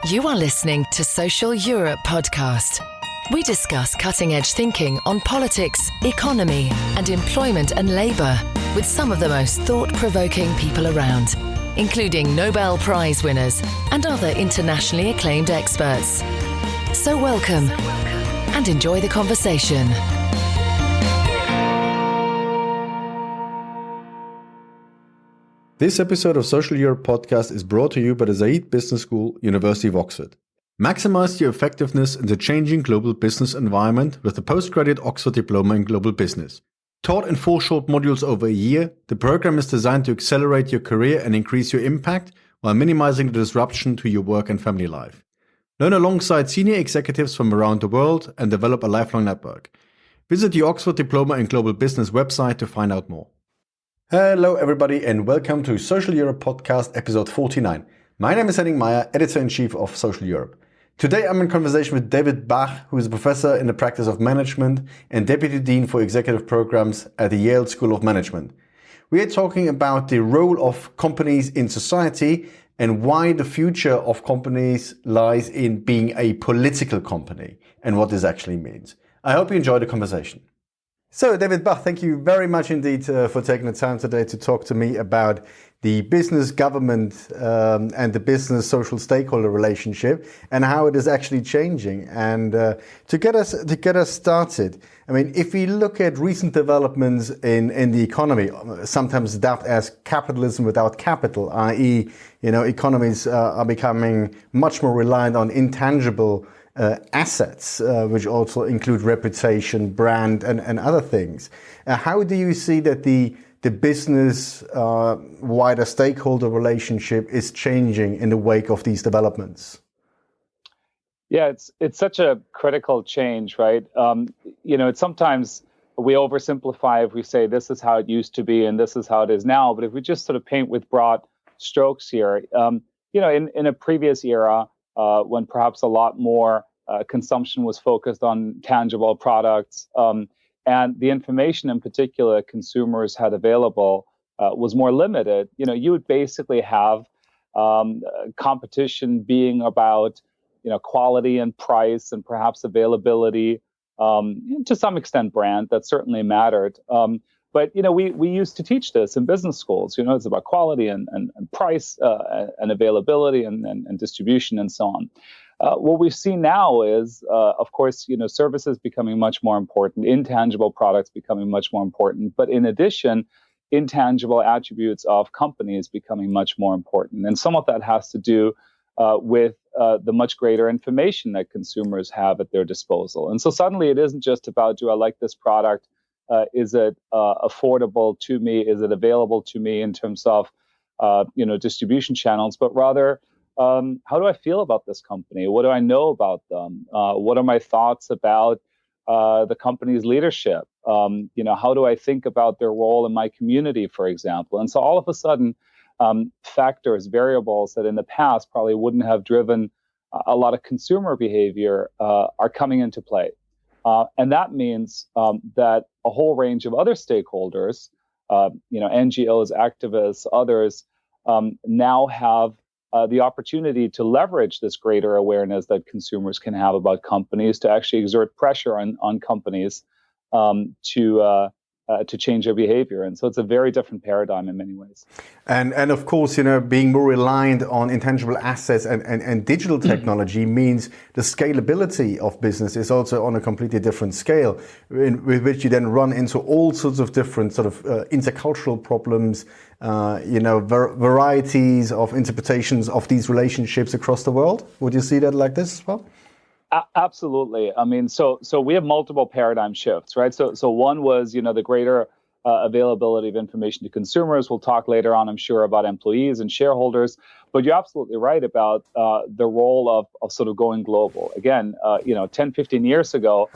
You are listening to Social Europe podcast. We discuss cutting-edge thinking on politics, economy, and employment and labour with some of the most thought-provoking people around, including Nobel Prize winners and other internationally acclaimed experts. So welcome and enjoy the conversation. This episode of Social Europe podcast is brought to you by the Said Business School, University of Oxford. Maximize your effectiveness in the changing global business environment with the postgraduate Oxford Diploma in Global Business. Taught in 4 short modules over a year, the program is designed to accelerate your career and increase your impact while minimizing the disruption to your work and family life. Learn alongside senior executives from around the world and develop a lifelong network. Visit the Oxford Diploma in Global Business website to find out more. Hello everybody and welcome to Social Europe Podcast episode 49. My name is Henning, Meyer, Editor-in-Chief of Social Europe. Today I'm in conversation with David Bach, who is a professor in the practice of management and Deputy Dean for Executive Programs at the Yale School of Management. We are talking about the role of companies in society and why the future of companies lies in being a political company and what this actually means. I hope you enjoy the conversation. So, David Bach, thank you very much indeed for taking the time today to talk to me about the business government and the business social stakeholder relationship and how it is actually changing. And to get us started, I mean, if we look at recent developments in the economy, sometimes dubbed as capitalism without capital, i.e., economies are becoming much more reliant on intangible assets, which also include reputation, brand, and other things. How do you see that the business wider stakeholder relationship is changing in the wake of these developments? Yeah, it's such a critical change, right? It's sometimes we oversimplify if we say this is how it used to be and this is how it is now. But if we just sort of paint with broad strokes here, in a previous era, when perhaps a lot more consumption was focused on tangible products, and the information in particular consumers had available was more limited. You would basically have competition being about quality and price and perhaps availability, to some extent brand, that certainly mattered. But we used to teach this in business schools. It's about quality and price and availability and distribution and so on. What we've seen now is, of course, services becoming much more important, intangible products becoming much more important. But in addition, intangible attributes of companies becoming much more important. And some of that has to do with the much greater information that consumers have at their disposal. And so suddenly it isn't just about, do I like this product? Is it affordable to me? Is it available to me in terms of, distribution channels? But rather, how do I feel about this company? What do I know about them? What are my thoughts about the company's leadership? How do I think about their role in my community, for example? And so all of a sudden, factors, variables that in the past probably wouldn't have driven a lot of consumer behavior are coming into play. And that means that a whole range of other stakeholders, NGOs, activists, others, now have the opportunity to leverage this greater awareness that consumers can have about companies to actually exert pressure on companies to change their behavior. And so it's a very different paradigm in many ways. And of course, being more reliant on intangible assets and digital technology means the scalability of business is also on a completely different scale, with which you then run into all sorts of different sort of intercultural problems, varieties of interpretations of these relationships across the world. Would you see that like this as well? Absolutely. I mean, so we have multiple paradigm shifts, right? So one was, the greater availability of information to consumers. We'll talk later on, I'm sure, about employees and shareholders. But you're absolutely right about the role of sort of going global. Again, 10, 15 years ago,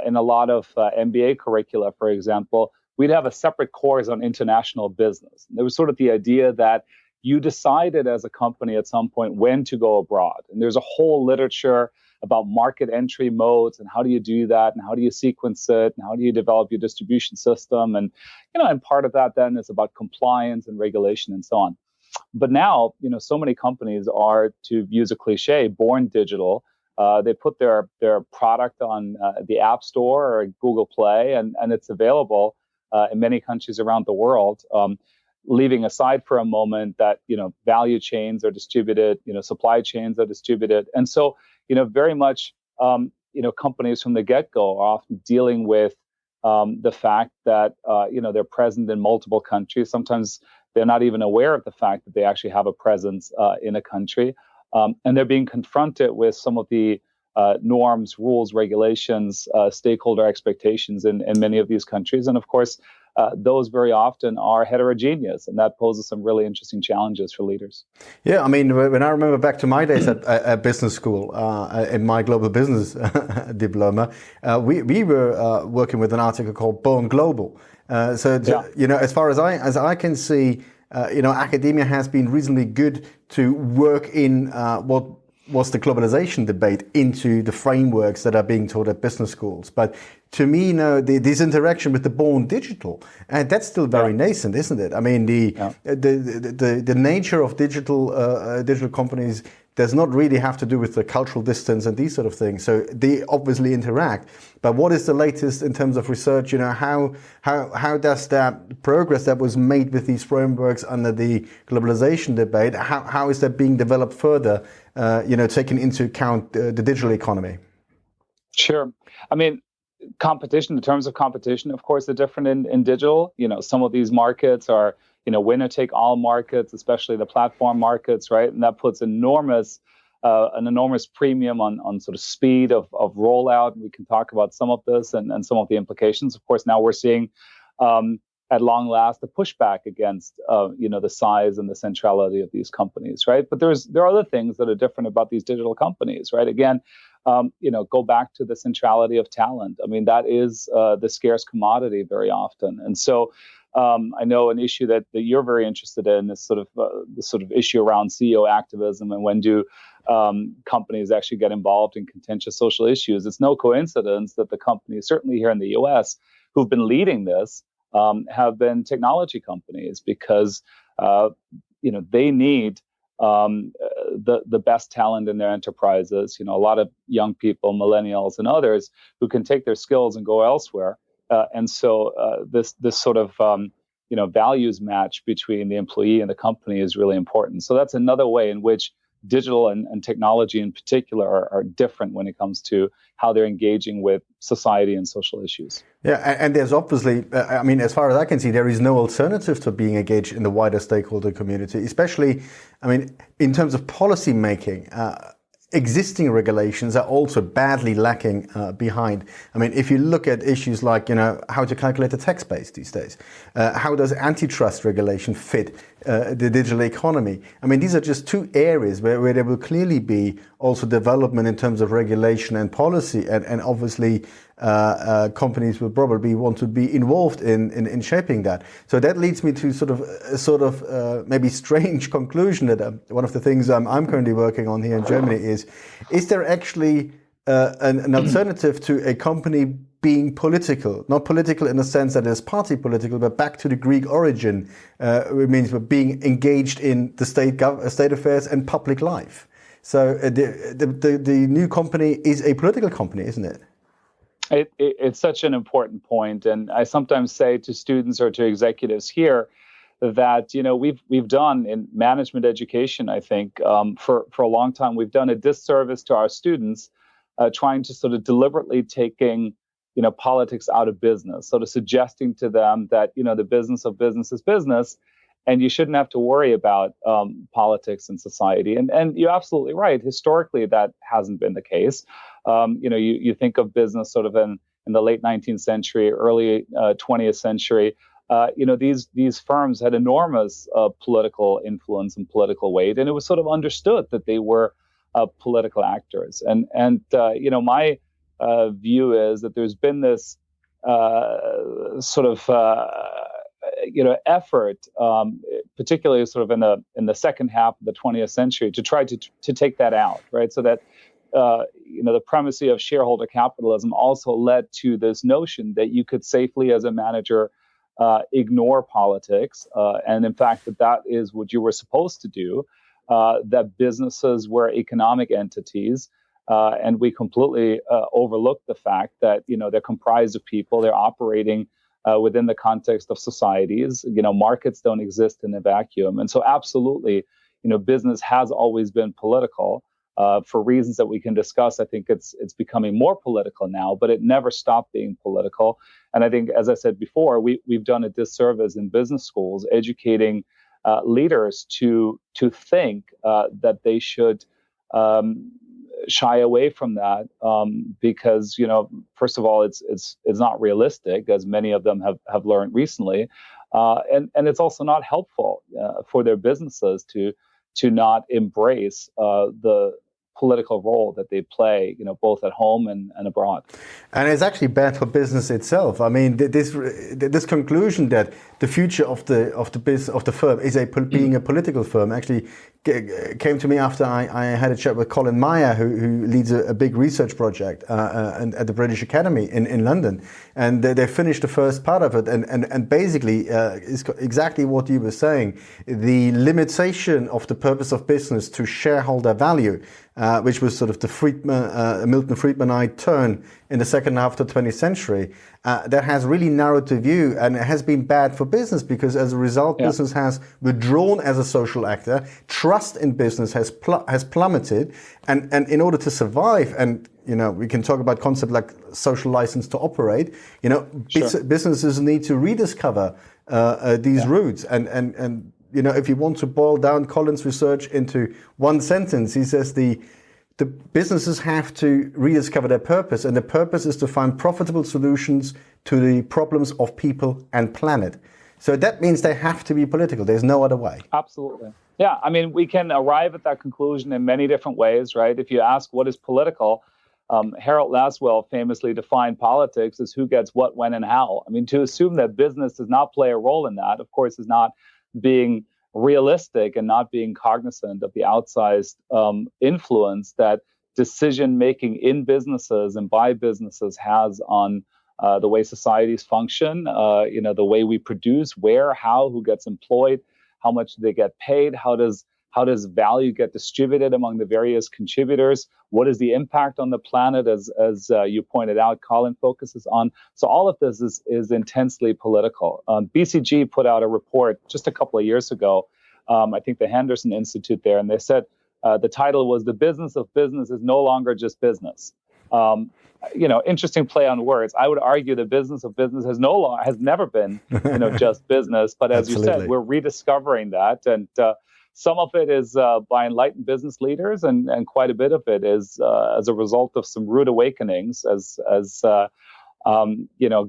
in a lot of MBA curricula, for example, we'd have a separate course on international business. And there was sort of the idea that you decided as a company at some point when to go abroad. And there's a whole literature about market entry modes and how do you do that and how do you sequence it and how do you develop your distribution system. And, and part of that then is about compliance and regulation and so on. But now, so many companies are, to use a cliche, born digital. They put their product on the App Store or Google Play, and it's available in many countries around the world. Leaving aside for a moment that value chains are distributed, supply chains are distributed, and so very much companies from the get-go are often dealing with the fact that they're present in multiple countries. Sometimes they're not even aware of the fact that they actually have a presence in a country. And they're being confronted with some of the norms, rules, regulations, stakeholder expectations in many of these countries. And of course, those very often are heterogeneous, and that poses some really interesting challenges for leaders. Yeah, I mean, when I remember back to my days at business school, in my global business diploma, we were working with an article called Born Global. As far as I can see, academia has been reasonably good to work in what was the globalization debate into the frameworks that are being taught at business schools. But to me, this interaction with the born digital, and that's still very nascent, isn't it? I mean, the nature of digital companies does not really have to do with the cultural distance and these sort of things. So they obviously interact. But what is the latest in terms of research? How does that progress that was made with these frameworks under the globalization debate, how is that being developed further, taking into account the digital economy? Sure. I mean, competition, in terms of competition, of course, they're different in digital. Some of these markets are, winner-take-all markets, especially the platform markets, right? And that puts an enormous premium on sort of speed of rollout. And we can talk about some of this and some of the implications. Of course, now we're seeing, at long last, the pushback against, the size and the centrality of these companies, right? But there are other things that are different about these digital companies, right? Again, go back to the centrality of talent. I mean, that is the scarce commodity very often. And so I know an issue that you're very interested in is sort of issue around CEO activism and when do companies actually get involved in contentious social issues. It's no coincidence that the companies, certainly here in the US, who've been leading this have been technology companies because they need the best talent in their enterprises. A lot of young people, millennials, and others who can take their skills and go elsewhere. And so this sort of values match between the employee and the company is really important. So that's another way in which digital and technology in particular are different when it comes to how they're engaging with society and social issues. Yeah, and there's obviously, as far as I can see, there is no alternative to being engaged in the wider stakeholder community, especially, in terms of policy making. Existing regulations are also badly lacking behind. If you look at issues like, how to calculate the tax base these days, how does antitrust regulation fit the digital economy? These are just two areas where there will clearly be also development in terms of regulation and policy, and obviously companies will probably want to be involved in shaping that. So that leads me to sort of maybe strange conclusion that one of the things I'm currently working on here in Germany is there actually an alternative to a company being political, not political in the sense that it's party political, but back to the Greek origin, it means we're being engaged in the state affairs and public life. So the new company is a political company, isn't it? It's such an important point, and I sometimes say to students or to executives here that we've done in management education, I think, for a long time, we've done a disservice to our students, trying to sort of deliberately taking politics out of business, sort of suggesting to them that the business of business is business, and you shouldn't have to worry about politics and society. And you're absolutely right. Historically, that hasn't been the case. You think of business sort of in the late 19th century, early 20th century. These firms had enormous political influence and political weight, and it was sort of understood that they were political actors. And my view is that there's been this sort of effort, particularly sort of in the second half of the 20th century, to try to take that out, right? So that the primacy of shareholder capitalism also led to this notion that you could safely, as a manager, ignore politics, and in fact that is what you were supposed to do, that businesses were economic entities, and we completely overlook the fact that they're comprised of people, they're operating within the context of societies. Markets don't exist in a vacuum, and so absolutely, business has always been political. For reasons that we can discuss, I think it's becoming more political now, but it never stopped being political. And I think, as I said before, we've done a disservice in business schools educating leaders to think that they should shy away from that, because first of all, it's not realistic, as many of them have learned recently, and it's also not helpful for their businesses to not embrace the political role that they play, both at home and abroad. And it's actually bad for business itself. I mean, this conclusion that the future of the firm is being a political firm actually came to me after I had a chat with Colin Meyer, who leads a big research project at the British Academy in London, and they finished the first part of it, and basically is exactly what you were saying: the limitation of the purpose of business to shareholder value, which was sort of the Milton Friedmanite turn in the second half of the 20th century, that has really narrowed the view, and it has been bad for business because as a result, business has withdrawn as a social actor. Trust in business has plummeted, and in order to survive, and we can talk about concepts like social license to operate. Businesses need to rediscover these roots, and if you want to boil down Colin's research into one sentence, he says the businesses have to rediscover their purpose, and the purpose is to find profitable solutions to the problems of people and planet. So that means they have to be political. There's no other way. Absolutely. Yeah, I mean, we can arrive at that conclusion in many different ways, right? If you ask what is political, Harold Laswell famously defined politics as who gets what, when, and how. I mean, to assume that business does not play a role in that, of course, is not being realistic and not being cognizant of the outsized influence that decision-making in businesses and by businesses has on the way societies function, the way we produce, where, how, who gets employed, how much they get paid, how does value get distributed among the various contributors, what is the impact on the planet, as you pointed out, Colin focuses on. So all of this is intensely political. BCG put out a report just a couple of years ago, I think the Henderson Institute there, and they said the title was "The Business of Business is No Longer Just Business." Interesting play on words. I would argue the business of business has never been, just business. But as you said, we're rediscovering that, and some of it is by enlightened business leaders, and quite a bit of it is as a result of some rude awakenings, as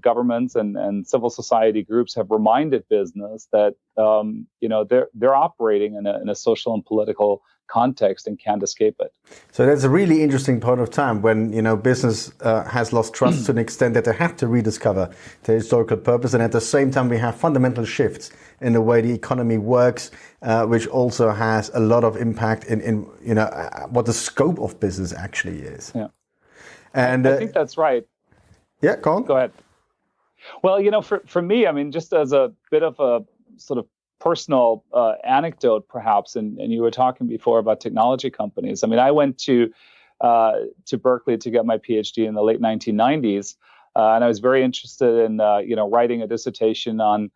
governments and civil society groups have reminded business that they're operating in a social and political context and can't escape it. So that's a really interesting point of time when business has lost trust to an extent that they have to rediscover their historical purpose, and at the same time we have fundamental shifts in the way the economy works, which also has a lot of impact in what the scope of business actually is. Yeah, and I think that's right. Yeah, go on. Go ahead. Well, for me, I mean, just as a bit of a sort of personal anecdote, perhaps, and you were talking before about technology companies. I mean, I went to Berkeley to get my PhD in the late 1990s, and I was very interested in writing a dissertation on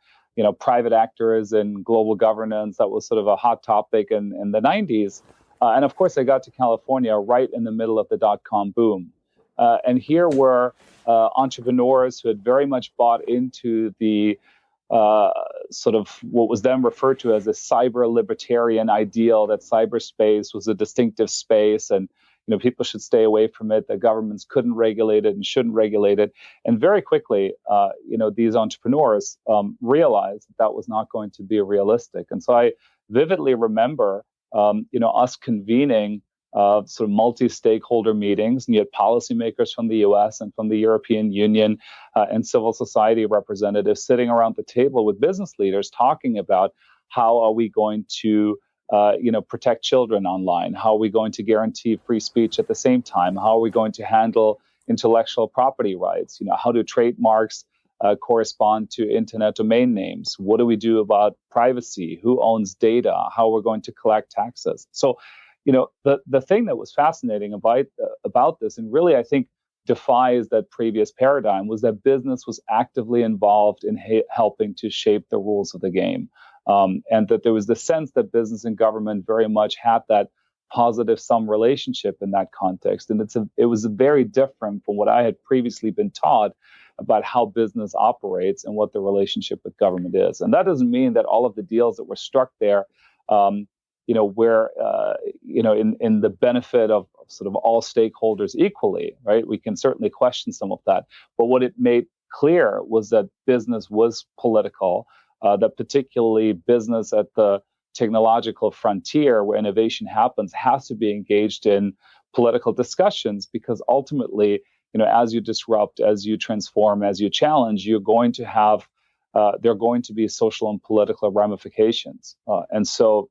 private actors and global governance. That was sort of a hot topic in the 90s, and of course, I got to California right in the middle of the dot-com boom, and here were entrepreneurs who had very much bought into the sort of what was then referred to as a cyber libertarian ideal, that cyberspace was a distinctive space and people should stay away from it, that governments couldn't regulate it and shouldn't regulate it. And very quickly, these entrepreneurs realized that was not going to be realistic. And so I vividly remember, us convening sort of multi-stakeholder meetings, and you had policymakers from the U.S. and from the European Union and civil society representatives sitting around the table with business leaders talking about how are we going to protect children online? How are we going to guarantee free speech at the same time? How are we going to handle intellectual property rights? How do trademarks correspond to internet domain names? What do we do about privacy? Who owns data? How we're going to collect taxes? So, the thing that was fascinating about this, and really I think defies that previous paradigm, was that business was actively involved in helping to shape the rules of the game, and that there was the sense that business and government very much had that positive sum relationship in that context. And it was very different from what I had previously been taught about how business operates and what the relationship with government is. And that doesn't mean that all of the deals that were struck there, were, in the benefit of sort of all stakeholders equally, right? We can certainly question some of that. But what it made clear was that business was political, that particularly business at the technological frontier where innovation happens has to be engaged in political discussions, because ultimately, as you disrupt, as you transform, as you challenge, you're going to have there are going to be social and political ramifications. And so,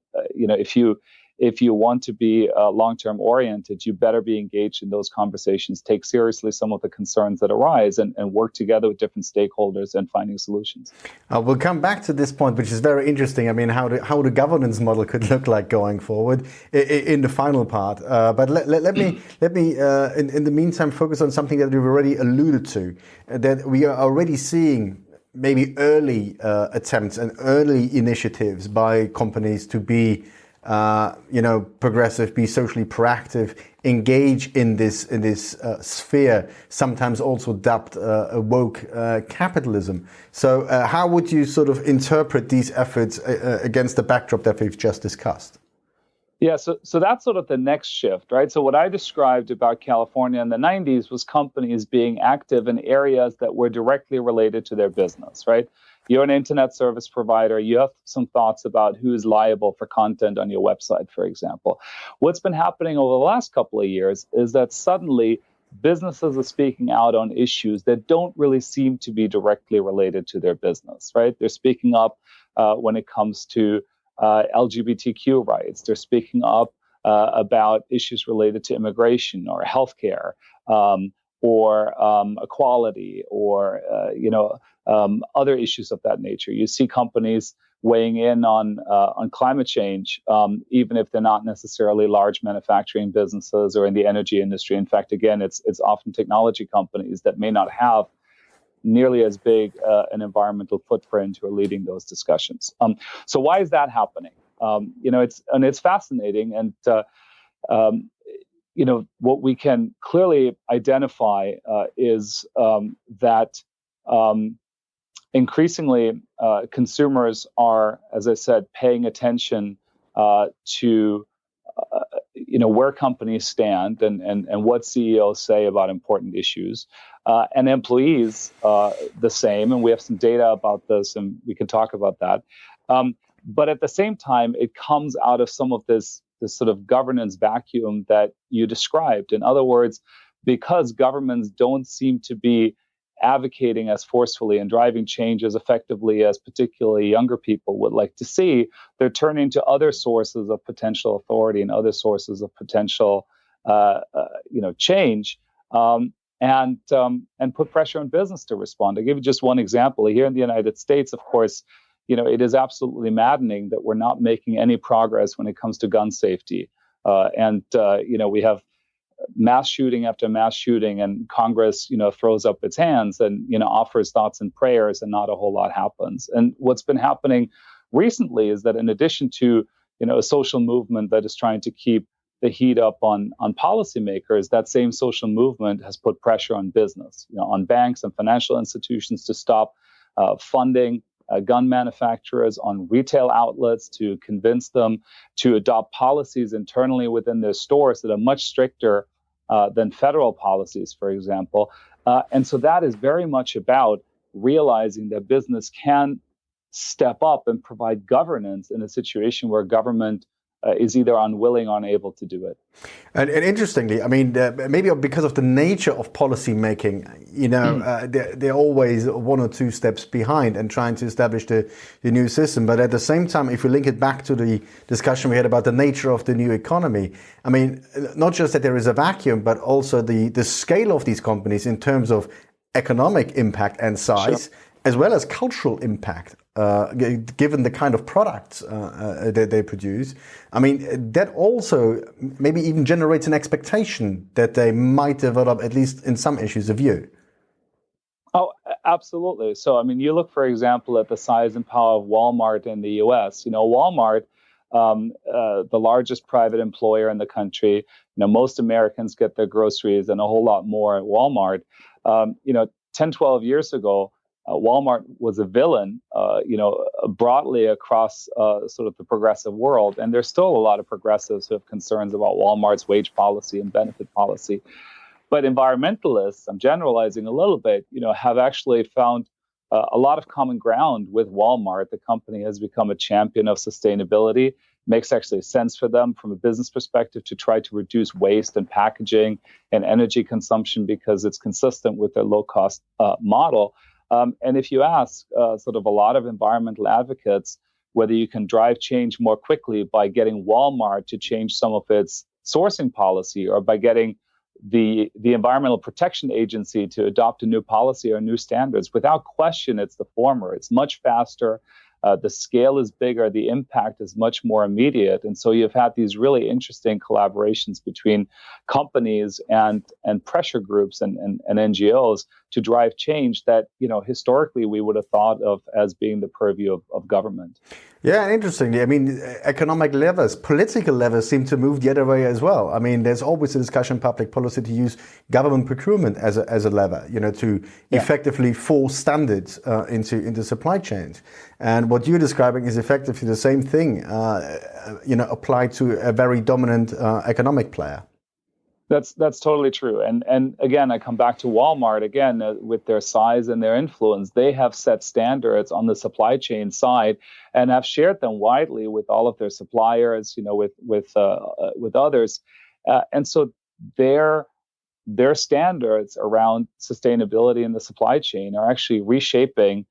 if you want to be long-term oriented, you better be engaged in those conversations, take seriously some of the concerns that arise, and work together with different stakeholders in finding solutions. We'll come back to this point, which is very interesting. I mean, how the governance model could look like going forward in the final part. But let me in the meantime focus on something that we've already alluded to, that we are already seeing maybe early attempts and early initiatives by companies to be progressive, be socially proactive, engage in this sphere, sometimes also dubbed woke capitalism. So how would you sort of interpret these efforts against the backdrop that we've just discussed? Yeah, so that's sort of the next shift, right? So what I described about California in the 90s was companies being active in areas that were directly related to their business, right? You're an internet service provider. You have some thoughts about who's liable for content on your website, for example. What's been happening over the last couple of years is that suddenly businesses are speaking out on issues that don't really seem to be directly related to their business, right? They're speaking up when it comes to LGBTQ rights. They're speaking up about issues related to immigration or healthcare, or equality, or other issues of that nature. You see companies weighing in on climate change, even if they're not necessarily large manufacturing businesses or in the energy industry. In fact, again, it's often technology companies that may not have nearly as big an environmental footprint who are leading those discussions. So why is that happening? It's fascinating, and what we can clearly identify is that increasingly consumers are, as I said, paying attention to where companies stand and what CEOs say about important issues, and employees the same. And we have some data about this, and we can talk about that. But at the same time, it comes out of some of this sort of governance vacuum that you described. In other words, because governments don't seem to be advocating as forcefully and driving change as effectively as particularly younger people would like to see, they're turning to other sources of potential authority and other sources of potential, change, and put pressure on business to respond. I'll give you just one example. Here in the United States, of course, it is absolutely maddening that we're not making any progress when it comes to gun safety. We have mass shooting after mass shooting, and Congress, throws up its hands and, offers thoughts and prayers, and not a whole lot happens. And what's been happening recently is that in addition to, a social movement that is trying to keep the heat up on policymakers, that same social movement has put pressure on business, on banks and financial institutions to stop funding gun manufacturers, on retail outlets to convince them to adopt policies internally within their stores that are much stricter than federal policies, for example. And so that is very much about realizing that business can step up and provide governance in a situation where government is either unwilling or unable to do it. And interestingly, I mean, maybe because of the nature of policy making, they're always one or two steps behind and trying to establish the new system. But at the same time, if we link it back to the discussion we had about the nature of the new economy, I mean, not just that there is a vacuum, but also the scale of these companies in terms of economic impact and size, Sure. as well as cultural impact, given the kind of products that they produce. I mean, that also maybe even generates an expectation that they might develop, at least in some issues, a view. Oh, absolutely. So, I mean, you look, for example, at the size and power of Walmart in the U.S. Walmart, the largest private employer in the country. Most Americans get their groceries and a whole lot more at Walmart. 10, 12 years ago, Walmart was a villain, broadly across sort of the progressive world. And there's still a lot of progressives who have concerns about Walmart's wage policy and benefit policy. But environmentalists, I'm generalizing a little bit, have actually found a lot of common ground with Walmart. The company has become a champion of sustainability. Makes actually sense for them from a business perspective to try to reduce waste and packaging and energy consumption because it's consistent with their low-cost model. And if you ask sort of a lot of environmental advocates whether you can drive change more quickly by getting Walmart to change some of its sourcing policy or by getting the Environmental Protection Agency to adopt a new policy or new standards, without question, it's the former. It's much faster. The scale is bigger. The impact is much more immediate. And so you've had these really interesting collaborations between companies and pressure groups and NGOs to drive change that, historically we would have thought of as being the purview of government. Yeah, interestingly, I mean, economic levers, political levers seem to move the other way as well. I mean, there's always a discussion in public policy to use government procurement as a lever, to effectively force standards into supply chains. And what you're describing is effectively the same thing, applied to a very dominant economic player. That's totally true. And again, I come back to Walmart again with their size and their influence. They have set standards on the supply chain side and have shared them widely with all of their suppliers, with others. And so their standards around sustainability in the supply chain are actually reshaping,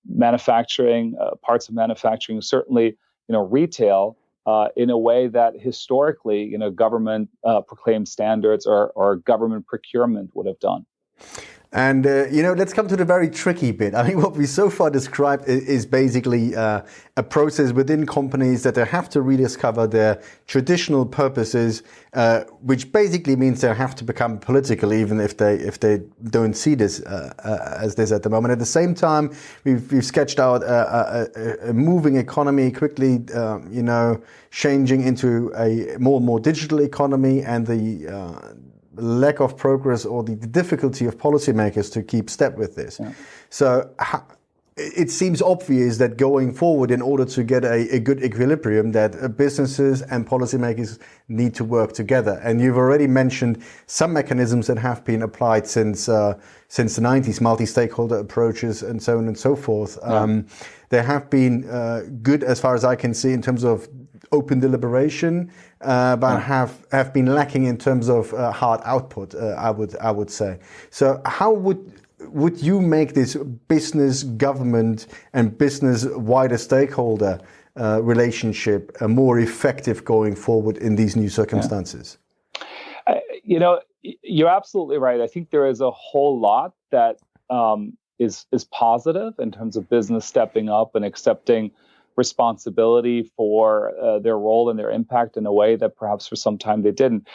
manufacturing, parts of manufacturing, certainly, retail. In a way that historically, government proclaimed standards or government procurement would have done. And, let's come to the very tricky bit. I mean, what we so far described is basically a process within companies that they have to rediscover their traditional purposes, which basically means they have to become political, even if they don't see this as this at the moment. At the same time, we've sketched out a moving economy quickly, changing into a more and more digital economy, and the lack of progress or the difficulty of policymakers to keep step with this. Yeah. So it seems obvious that going forward, in order to get a good equilibrium, that businesses and policymakers need to work together. And you've already mentioned some mechanisms that have been applied since the 90s, multi-stakeholder approaches and so on and so forth. Yeah. They have been good, as far as I can see, in terms of open deliberation, but have been lacking in terms of hard output, I would say. So how would you make this business, government, and business wider stakeholder relationship more effective going forward in these new circumstances? You're absolutely right. I think there is a whole lot that is positive in terms of business stepping up and accepting responsibility for their role and their impact in a way that perhaps for some time they didn't.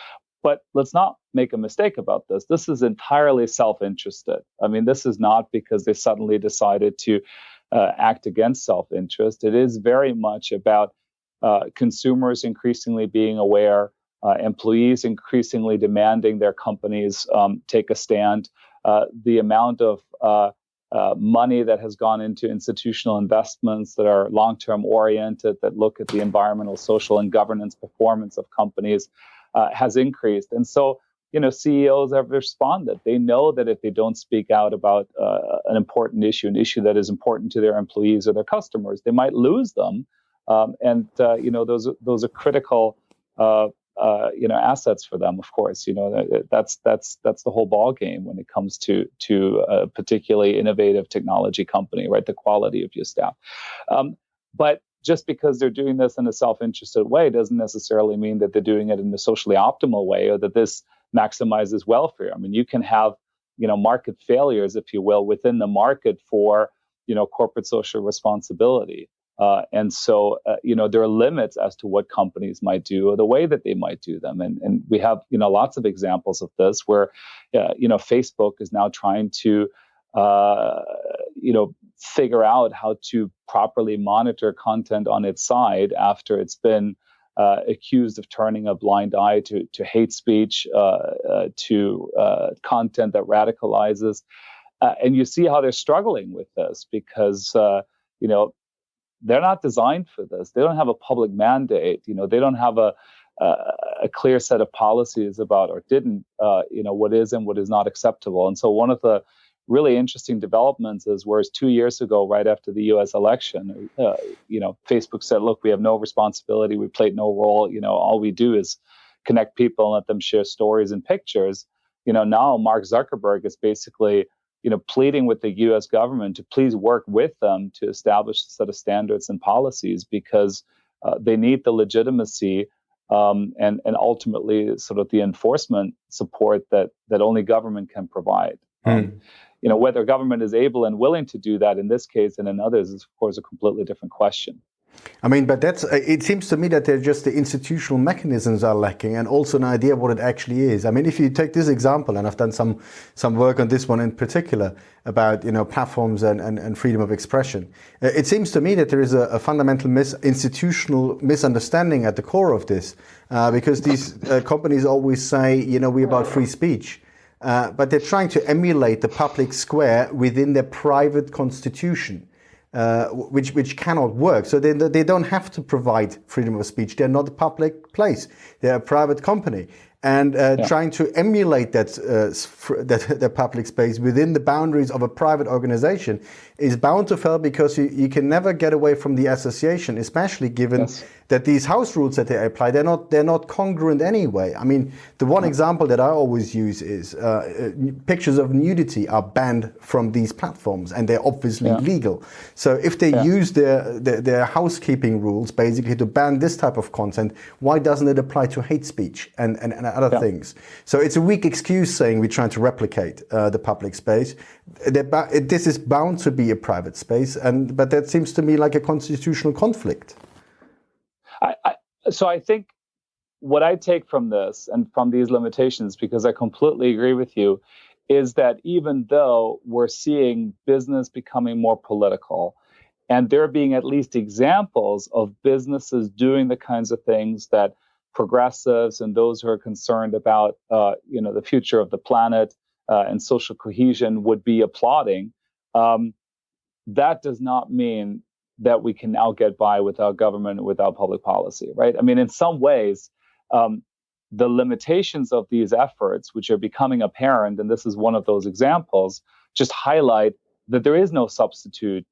But let's not make a mistake about this. This is entirely self-interested. I mean, this is not because they suddenly decided to act against self-interest. It is very much about consumers increasingly being aware, employees increasingly demanding their companies take a stand. The amount of money that has gone into institutional investments that are long-term oriented, that look at the environmental, social, and governance performance of companies has increased. And so, CEOs have responded. They know that if they don't speak out about an important issue, an issue that is important to their employees or their customers, they might lose them. Those are critical assets for them, of course. That's the whole ball game when it comes to a particularly innovative technology company, right? The quality of your staff. But just because they're doing this in a self-interested way doesn't necessarily mean that they're doing it in a socially optimal way or that this maximizes welfare. I mean, you can have market failures, if you will, within the market for, corporate social responsibility. And so, there are limits as to what companies might do or the way that they might do them. And we have, lots of examples of this where, Facebook is now trying to, figure out how to properly monitor content on its side after it's been accused of turning a blind eye to hate speech, to content that radicalizes. And you see how they're struggling with this because, they're not designed for this. They don't have a public mandate. They don't have a clear set of policies about, or didn't, what is and what is not acceptable. And so one of the really interesting developments is, whereas 2 years ago, right after the U.S. election, Facebook said, look, we have no responsibility. We played no role. All we do is connect people and let them share stories and pictures. Now Mark Zuckerberg is basically, pleading with the U.S. government to please work with them to establish a set of standards and policies, because they need the legitimacy and ultimately sort of the enforcement support that only government can provide. Whether government is able and willing to do that in this case and in others is, of course, a completely different question. I mean, but it seems to me that they're just the institutional mechanisms are lacking, and also an idea of what it actually is. I mean, if you take this example, and I've done some work on this one in particular about, platforms and freedom of expression, it seems to me that there is a fundamental institutional misunderstanding at the core of this, because these companies always say, we're about free speech. But they're trying to emulate the public square within their private constitution, which cannot work. So they don't have to provide freedom of speech. They're not a public place. They're a private company. And trying to emulate that public space within the boundaries of a private organization is bound to fail, because you can never get away from the association, especially given that these house rules that they apply, they're not congruent anyway. I mean, the one example that I always use is pictures of nudity are banned from these platforms, and they're obviously legal. So if they use their housekeeping rules basically to ban this type of content, why doesn't it apply to hate speech and other things? So it's a weak excuse saying we're trying to replicate the public space. This is bound to be a private space, but that seems to me like a constitutional conflict. So I think what I take from this and from these limitations, because I completely agree with you, is that even though we're seeing business becoming more political, and there being at least examples of businesses doing the kinds of things that progressives and those who are concerned about the future of the planet and social cohesion would be applauding, that does not mean that we can now get by without government and without public policy, right? I mean, in some ways, the limitations of these efforts, which are becoming apparent, and this is one of those examples, just highlight that there is no substitute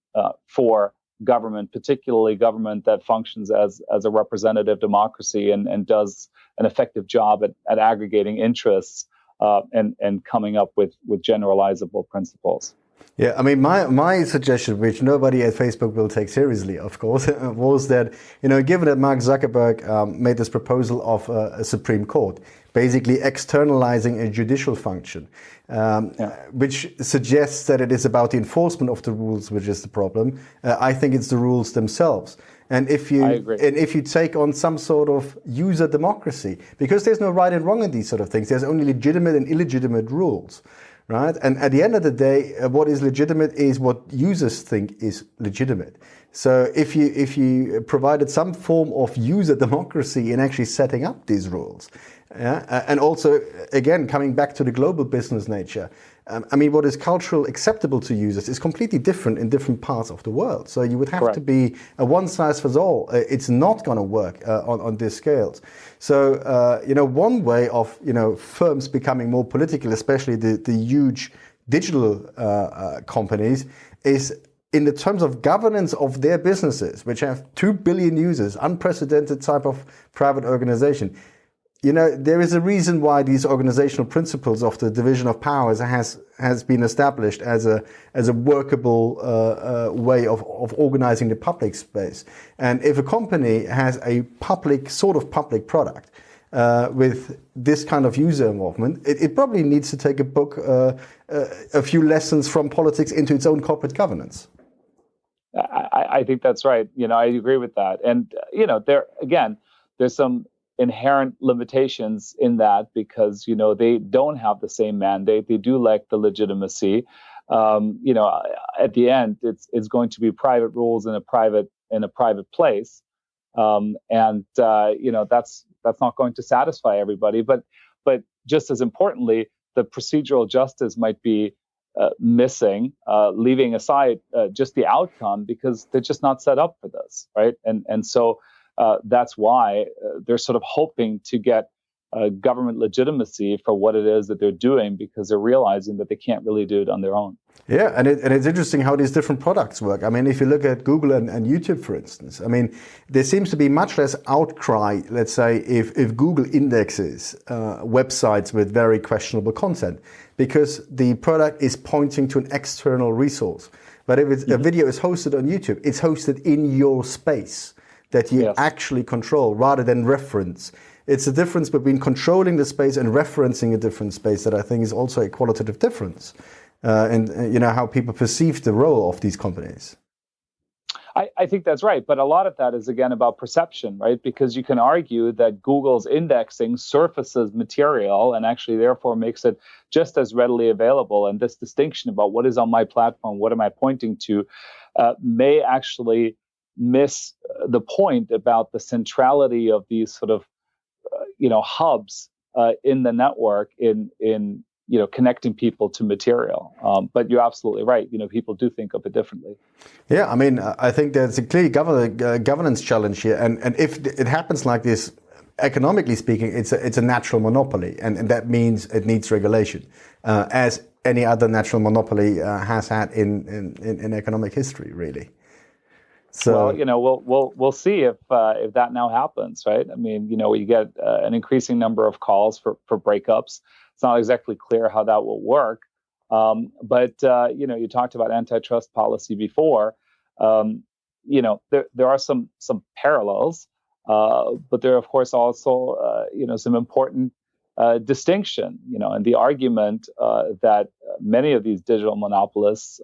for government, particularly government that functions as a representative democracy and does an effective job at aggregating interests and coming up with generalizable principles. Yeah, I mean, my suggestion, which nobody at Facebook will take seriously, of course, was that, given that Mark Zuckerberg made this proposal of a Supreme Court, basically externalizing a judicial function, which suggests that it is about the enforcement of the rules which is the problem. I think it's the rules themselves. And if you take on some sort of user democracy, because there's no right and wrong in these sort of things, there's only legitimate and illegitimate rules. Right? And at the end of the day, what is legitimate is what users think is legitimate. So if you provided some form of user democracy in actually setting up these rules, and also, again, coming back to the global business nature, I mean, what is culturally acceptable to users is completely different in different parts of the world. So you would have to be a one size fits all. It's not going to work on these scales. So, one way of, firms becoming more political, especially the huge digital companies, is in the terms of governance of their businesses, which have 2 billion users, unprecedented type of private organization. There is a reason why these organizational principles of the division of powers has been established as a workable way of organizing the public space. And if a company has a public product, with this kind of user involvement, it probably needs to take a few lessons from politics into its own corporate governance. I think that's right. I agree with that. And, there's some inherent limitations in that because, they don't have the same mandate. They do lack the legitimacy. At the end, it's going to be private rules in a private place. That's not going to satisfy everybody. But just as importantly, the procedural justice might be missing, leaving aside just the outcome because they're just not set up for this, right? And so that's why they're sort of hoping to get government legitimacy for what it is that they're doing because they're realizing that they can't really do it on their own. Yeah, and it's interesting how these different products work. I mean, if you look at Google and YouTube, for instance, I mean, there seems to be much less outcry, let's say, if Google indexes websites with very questionable content, because the product is pointing to an external resource. But if a video is hosted on YouTube, it's hosted in your space that you actually control rather than reference. It's a difference between controlling the space and referencing a different space that I think is also a qualitative difference. And how people perceive the role of these companies. I think that's right. But a lot of that is, again, about perception, right? Because you can argue that Google's indexing surfaces material and actually therefore makes it just as readily available. And this distinction about what is on my platform, what am I pointing to, may actually miss the point about the centrality of these sort of, hubs in the network in connecting people to material. But you're absolutely right. People do think of it differently. Yeah, I mean, I think there's a clear governance challenge here. And if it happens like this, economically speaking, it's a natural monopoly. And that means it needs regulation, as any other natural monopoly has had in economic history, really. So, well, we'll see if that now happens, right? I mean, we get an increasing number of calls for breakups. It's not exactly clear how that will work. But you talked about antitrust policy before. There are some parallels, but there are, of course, also, some important distinction, and the argument that many of these digital monopolists,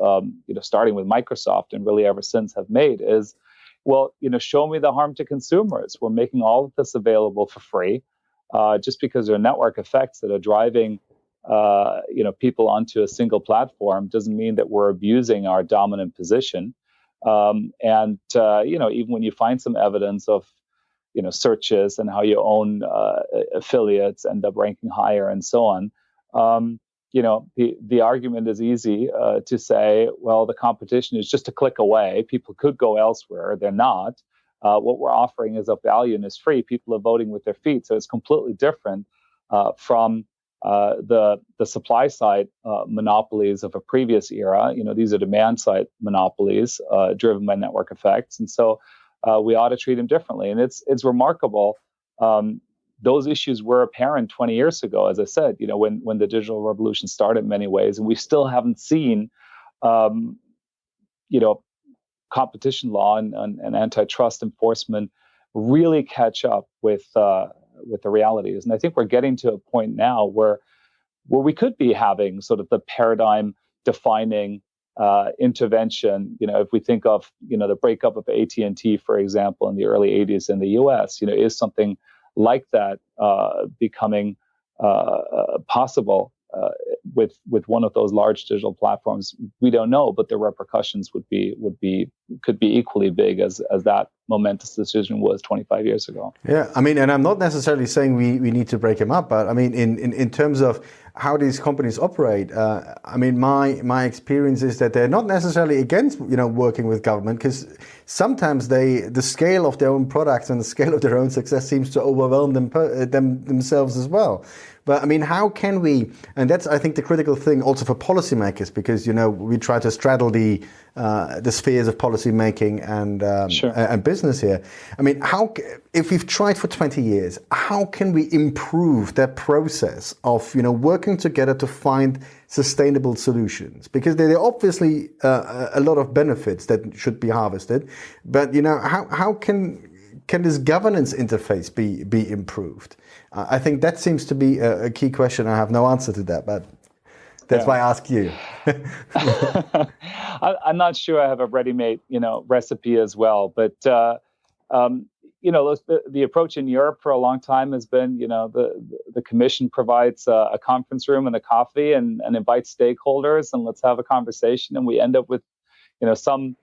starting with Microsoft and really ever since have made is, well, show me the harm to consumers. We're making all of this available for free. Just because there are network effects that are driving, people onto a single platform doesn't mean that we're abusing our dominant position. Even when you find some evidence of, searches and how your own affiliates end up ranking higher and so on, the argument is easy to say, well, the competition is just a click away. People could go elsewhere. They're not. What we're offering is of value and is free. People are voting with their feet. So it's completely different from the supply side monopolies of a previous era. These are demand side monopolies driven by network effects. And so we ought to treat them differently. And it's remarkable. Those issues were apparent 20 years ago, as I said, when the digital revolution started in many ways. And we still haven't seen, competition law and antitrust enforcement really catch up with the realities. And I think we're getting to a point now where we could be having sort of the paradigm defining intervention. If we think of the breakup of AT&T, for example, in the early 80s in the US, is something like that becoming possible with one of those large digital platforms? We don't know, but the repercussions could be equally big as that momentous decision was 25 years ago. Yeah, I mean, and I'm not necessarily saying we need to break them up, but I mean, in terms of how these companies operate, I mean, my experience is that they're not necessarily against working with government, because sometimes the scale of their own products and the scale of their own success seems to overwhelm themselves as well. But I mean, how can we? And that's, I think, the critical thing also for policymakers, because we try to straddle the spheres of policy making and business here. I mean, if we've tried for 20 years, how can we improve that process of working together to find sustainable solutions? Because there are obviously a lot of benefits that should be harvested, but how can can this governance interface be improved? I think that seems to be a key question. I have no answer to that, but that's why I ask you. I'm not sure I have a ready-made, recipe as well. But the approach in Europe for a long time has been, the commission provides a conference room and a coffee and invites stakeholders, and let's have a conversation, and we end up with, some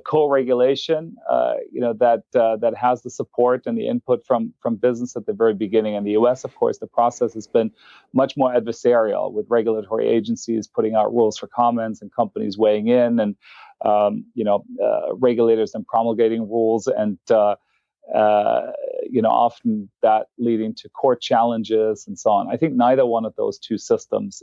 co-regulation, that has the support and the input from business at the very beginning. In the U.S., of course, the process has been much more adversarial, with regulatory agencies putting out rules for comments and companies weighing in, and regulators then promulgating rules, and often that leading to court challenges and so on. I think neither one of those two systems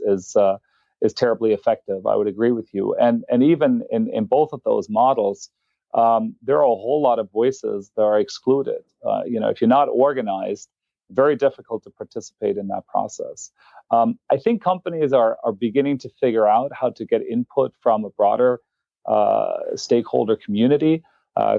is terribly effective. I would agree with you. And even in both of those models, there are a whole lot of voices that are excluded. If you're not organized, very difficult to participate in that process. I think companies are beginning to figure out how to get input from a broader stakeholder community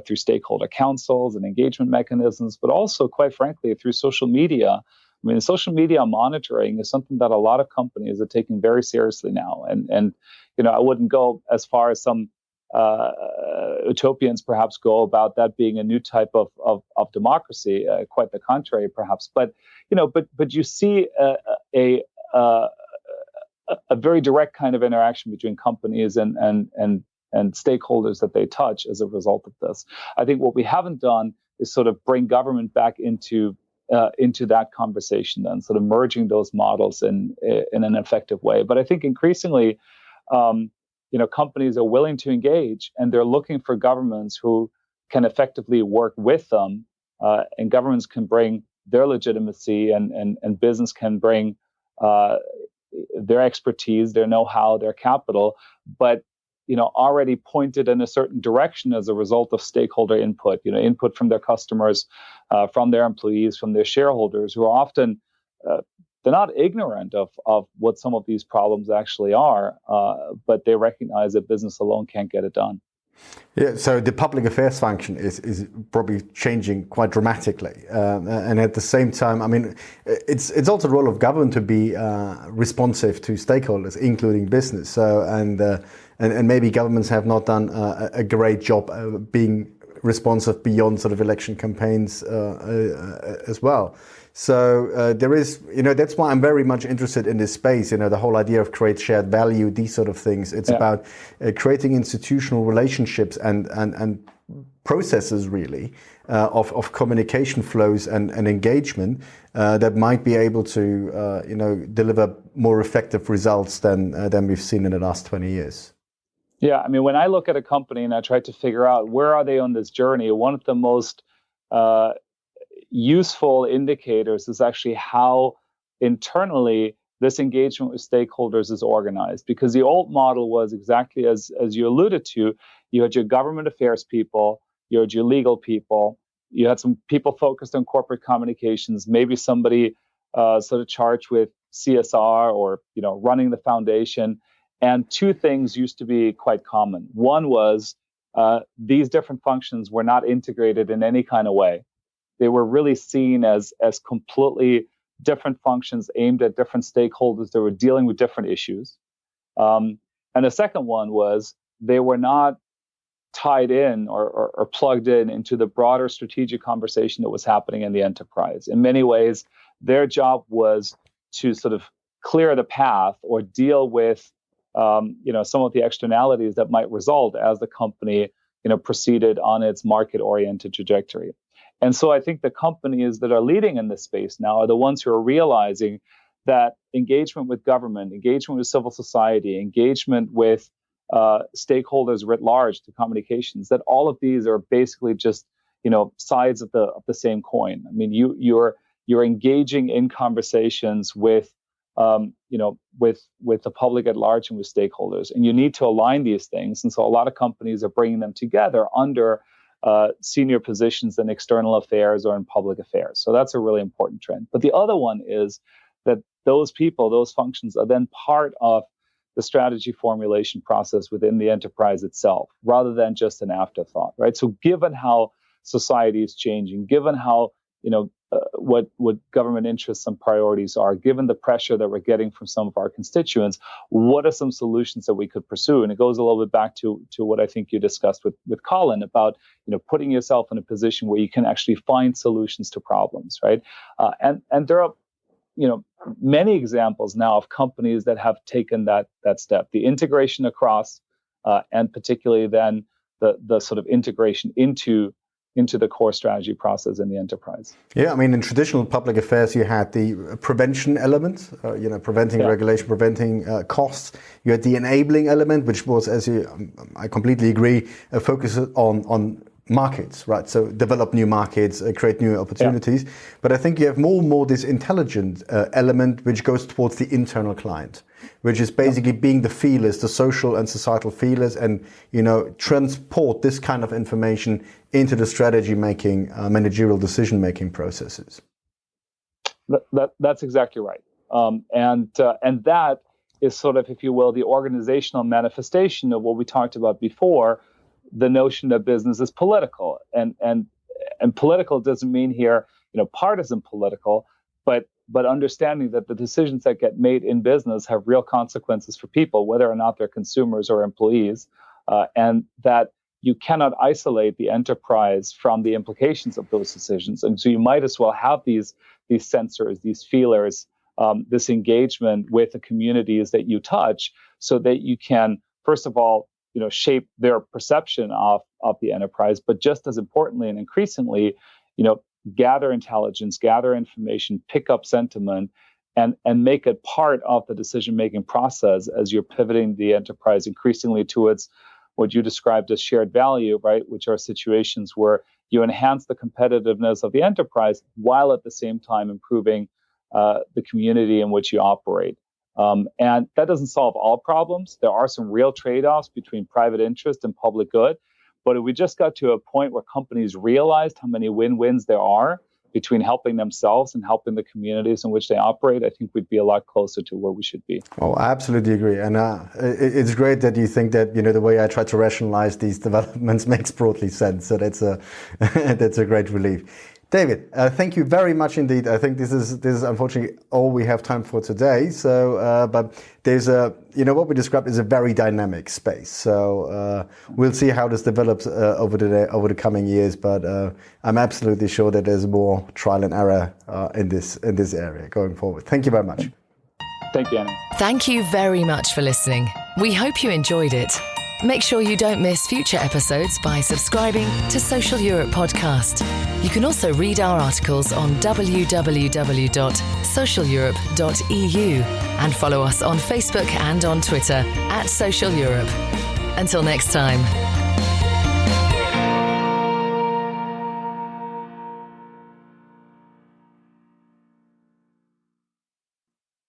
through stakeholder councils and engagement mechanisms, but also, quite frankly, through social media. I mean, social media monitoring is something that a lot of companies are taking very seriously now. And I wouldn't go as far as some utopians perhaps go about that being a new type of democracy. Quite the contrary, perhaps. But you see a very direct kind of interaction between companies and stakeholders that they touch as a result of this. I think what we haven't done is sort of bring government back into that conversation, and sort of merging those models in an effective way. But I think increasingly, companies are willing to engage, and they're looking for governments who can effectively work with them, and governments can bring their legitimacy, and business can bring their expertise, their know-how, their capital, but already pointed in a certain direction as a result of stakeholder input, input from their customers, from their employees, from their shareholders, who are often, they're not ignorant of what some of these problems actually are, but they recognize that business alone can't get it done. Yeah, so the public affairs function is probably changing quite dramatically, and at the same time, I mean, it's also the role of government to be responsive to stakeholders, including business. So and maybe governments have not done a great job being responsive beyond sort of election campaigns as well. So there is, that's why I'm very much interested in this space. The whole idea of create shared value, these sort of things. It's about creating institutional relationships and processes, really, of communication flows and engagement that might be able to, deliver more effective results than we've seen in the last 20 years. Yeah, I mean, when I look at a company and I try to figure out where are they on this journey, one of the most useful indicators is actually how internally this engagement with stakeholders is organized. Because the old model was exactly as you alluded to. You had your government affairs people, you had your legal people, you had some people focused on corporate communications, maybe somebody sort of charged with CSR or running the foundation. And two things used to be quite common. One was these different functions were not integrated in any kind of way. They were really seen as completely different functions aimed at different stakeholders that were dealing with different issues. And the second one was they were not tied in or plugged into the broader strategic conversation that was happening in the enterprise. In many ways, their job was to sort of clear the path or deal with some of the externalities that might result as the company proceeded on its market-oriented trajectory. And so I think the companies that are leading in this space now are the ones who are realizing that engagement with government, engagement with civil society, engagement with stakeholders writ large to communications, that all of these are basically just sides of the same coin. I mean, you're engaging in conversations with the public at large and with stakeholders, and you need to align these things. And so a lot of companies are bringing them together under senior positions in external affairs or in public affairs. So that's a really important trend. But the other one is that those people, those functions are then part of the strategy formulation process within the enterprise itself, rather than just an afterthought, right? So given how society is changing, given how, what government interests and priorities are, given the pressure that we're getting from some of our constituents, what are some solutions that we could pursue? And it goes a little bit back to what I think you discussed with Colin about, putting yourself in a position where you can actually find solutions to problems, right? And there are, many examples now of companies that have taken that step, the integration across, and particularly then the sort of integration into the core strategy process in the enterprise. Yeah, I mean, in traditional public affairs, you had the prevention element, preventing regulation, preventing costs. You had the enabling element, which was, I completely agree, a focus on markets, right? So develop new markets, create new opportunities. Yeah. But I think you have more and more this intelligent element, which goes towards the internal client, which is basically being the feelers, the social and societal feelers, and transport this kind of information into the strategy making, managerial decision making processes. That's exactly right, and that is sort of, if you will, the organizational manifestation of what we talked about before. The notion that business is political, and political doesn't mean here partisan political, but understanding that the decisions that get made in business have real consequences for people, whether or not they're consumers or employees, and that you cannot isolate the enterprise from the implications of those decisions. And so you might as well have these sensors, these feelers, this engagement with the communities that you touch, so that you can, first of all, shape their perception of the enterprise, but just as importantly and increasingly, gather intelligence, gather information, pick up sentiment, and make it part of the decision-making process as you're pivoting the enterprise increasingly towards what you described as shared value, right? Which are situations where you enhance the competitiveness of the enterprise while at the same time improving the community in which you operate. And that doesn't solve all problems. There are some real trade-offs between private interest and public good. But if we just got to a point where companies realized how many win-wins there are between helping themselves and helping the communities in which they operate, I think we'd be a lot closer to where we should be. Oh, I absolutely agree. And it's great that you think that, the way I try to rationalize these developments makes broadly sense. So that's a great relief. David, thank you very much indeed. I think this is unfortunately all we have time for today. So, but there's what we described is a very dynamic space. So we'll see how this develops over the coming years. But I'm absolutely sure that there's more trial and error in this area going forward. Thank you very much. Thank you, Henning. Thank you very much for listening. We hope you enjoyed it. Make sure you don't miss future episodes by subscribing to Social Europe Podcast. You can also read our articles on www.socialeurope.eu and follow us on Facebook and on Twitter @Social Europe. Until next time.